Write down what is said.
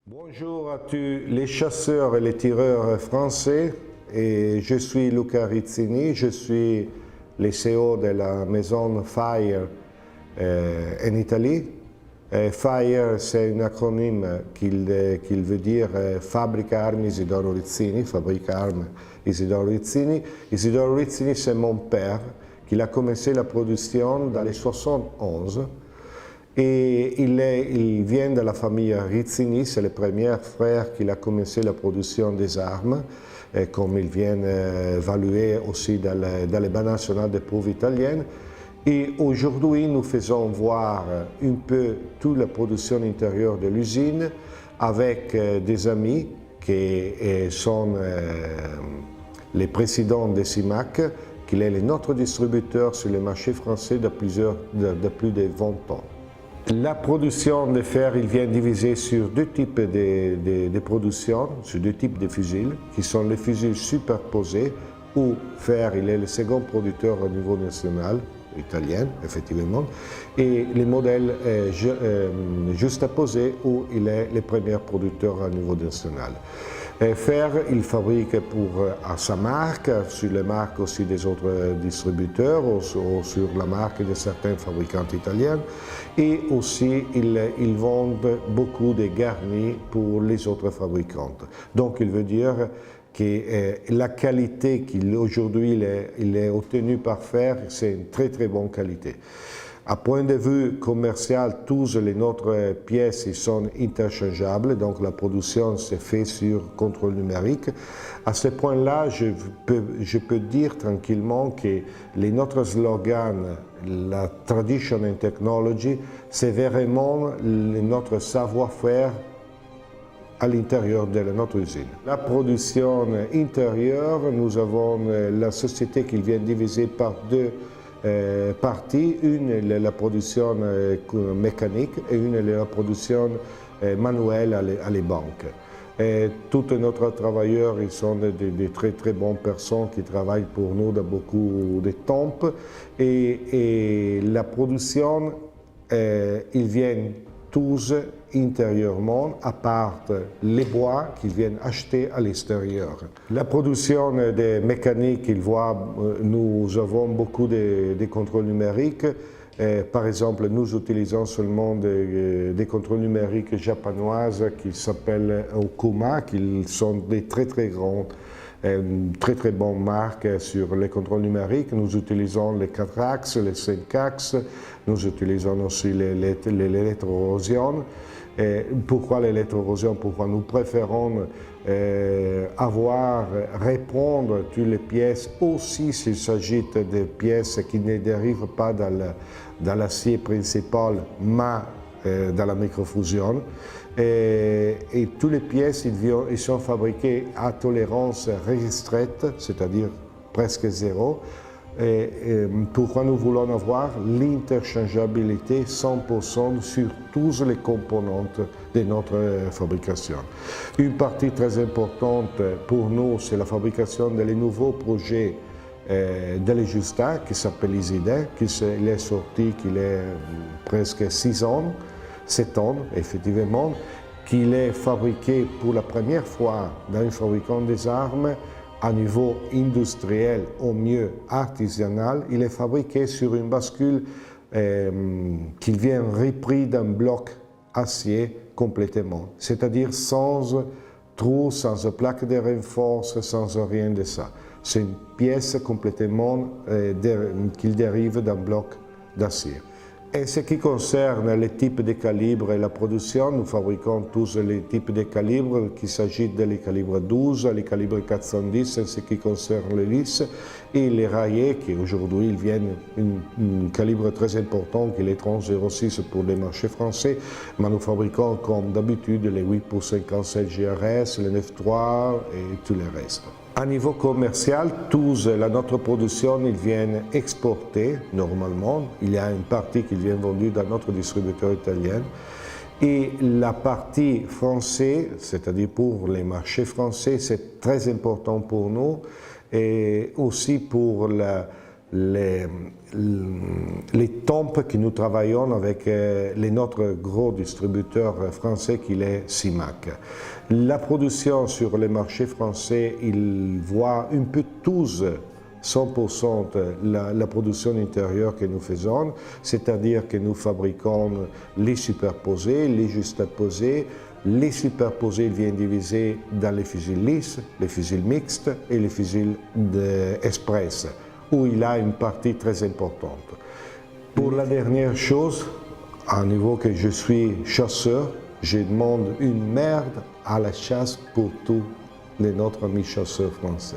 Bonjour à tous les chasseurs et les tireurs français. Et je suis Luca Rizzini, je suis le CEO de la maison Fire en Italie. Fire, c'est un acronyme qui veut dire Fabbrica Armi Isidoro Rizzini, fabrique armes Isidoro Rizzini. Isidoro Rizzini, c'est mon père, qui a commencé la production dans les 71. Et il vient de la famille Rizzini, c'est le premier frère qui a commencé la production des armes, comme il vient évalué aussi dans les banques nationales des prouves italiennes. Et aujourd'hui, nous faisons voir un peu toute la production intérieure de l'usine avec des amis qui sont les présidents de CIMAC, qui est notre distributeur sur le marché français de plus de 20 ans. La production de fer, il vient diviser sur deux types de production, sur deux types de fusils, qui sont les fusils superposés, où fer, il est le second producteur au niveau national, italien, effectivement, et les modèles juxtaposés, où il est le premier producteur au niveau national. Fer, il fabrique à sa marque, sur les marques aussi des autres distributeurs ou sur la marque de certains fabricants italiens. Et aussi, ils vendent beaucoup de garnis pour les autres fabricants. Donc, il veut dire que la qualité qu'aujourd'hui il est obtenue par Fer, c'est une très très bonne qualité. À point de vue commercial, toutes les autres pièces sont interchangeables, donc la production se fait sur contrôle numérique. À ce point-là, je peux dire tranquillement que notre slogan, la Tradition and Technology, c'est vraiment notre savoir-faire à l'intérieur de notre usine. La production intérieure, nous avons la société qui vient diviser par deux parties. Une est la production mécanique et une est la production manuelle à les banques. Tous nos travailleurs, ils sont des très très bonnes personnes qui travaillent pour nous dans beaucoup de temps. Et la production, ils viennent tous intérieurement, à part les bois qu'ils viennent acheter à l'extérieur. La production de mécanique, nous avons beaucoup de contrôles numériques. Par exemple, nous utilisons seulement des contrôles numériques japonaises qui s'appellent Okuma, qui sont des très très grands, très très bonnes marques sur les contrôles numériques. Nous utilisons les 4 axes, les 5 axes, nous utilisons aussi l'électroérosion. Pourquoi l'électroérosion? Pourquoi nous préférons répondre toutes les pièces, aussi s'il s'agit de pièces qui ne dérivent pas dans l'acier principal, mais dans la microfusion. Et toutes les pièces, ils sont fabriquées à tolérance restricte, c'est-à-dire presque zéro. Pourquoi nous voulons avoir l'interchangeabilité 100% sur toutes les composantes de notre fabrication. Une partie très importante pour nous, c'est la fabrication des nouveaux projets de l'Ejusta qui s'appelle Iside, qui est sorti il est presque 6 ans, 7 ans effectivement, qu'il est fabriqué pour la première fois dans un fabricant des armes à niveau industriel, au mieux artisanal. Il est fabriqué sur une bascule qui vient repris d'un bloc acier complètement, c'est-à-dire sans trou, sans plaque de renfort, sans rien de ça. C'est une pièce complètement qui dérive d'un bloc d'acier. En ce qui concerne les types de calibres et la production, nous fabriquons tous les types de calibres, qu'il s'agit des calibres 12, les calibres 410 en ce qui concerne les lisses, et les raillés qui aujourd'hui viennent un calibre très important qui est les 3006 pour les marchés français, mais nous fabriquons comme d'habitude les 8 pour 57 GRS, les 9.3 et tout le reste. À niveau commercial, notre production, ils viennent exporter normalement. Il y a une partie qui vient vendue dans notre distributeur italien. Et la partie française, c'est-à-dire pour les marchés français, c'est très important pour nous. Et aussi pour les tombes que nous travaillons avec notre gros distributeur français qui est CIMAC. La production sur le marché français, il voit un peu tous 100% la production intérieure que nous faisons, c'est-à-dire que nous fabriquons les superposés, les juxtaposés. Les superposés viennent divisés dans les fusils lisses, les fusils mixtes et les fusils express, où il a une partie très importante. Pour la dernière chose, à niveau que je suis chasseur, je demande une merde à la chasse pour tous les notre amis chasseurs français.